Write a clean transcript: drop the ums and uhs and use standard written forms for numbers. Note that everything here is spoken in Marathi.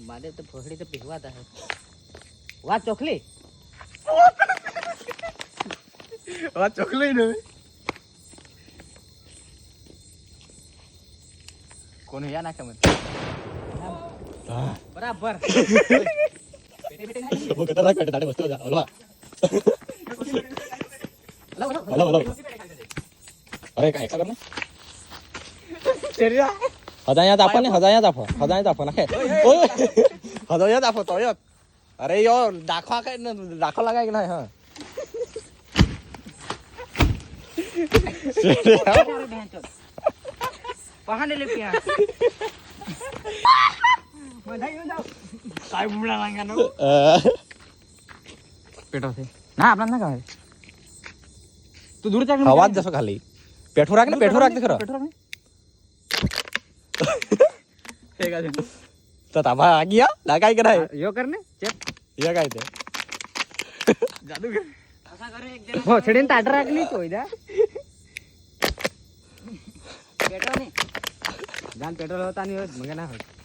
मारे तो फोड़ी तो पिघवाता है वाह चोखली વાત ચોકલી ને કોને યા નાખે મને बराबर वो खतरनाक काटे ताडे वस्तू जा हलवा हलवा अरे काय खबर ना शरीर हदायात आपण नाखे ओय हदायात आपण तोयत अरे यो दाखवा काय दाखवा लागाय की नाही हा पहाने ले पिया बधाई हो जाओ काय बुमला लांगा नो पेटो से ना आपला ना काय तू दूर जा आवाज जसो खाली पेठो राख दे खरं हे का तर ताबा आ गया लागाय की नाही यो करने चेक ये काय ते जादू कर असा करे एक जण हो छडीन ताट राखली तो इदा पेट्रोल नाही जान पेट्रोल होता नाही मग ना होत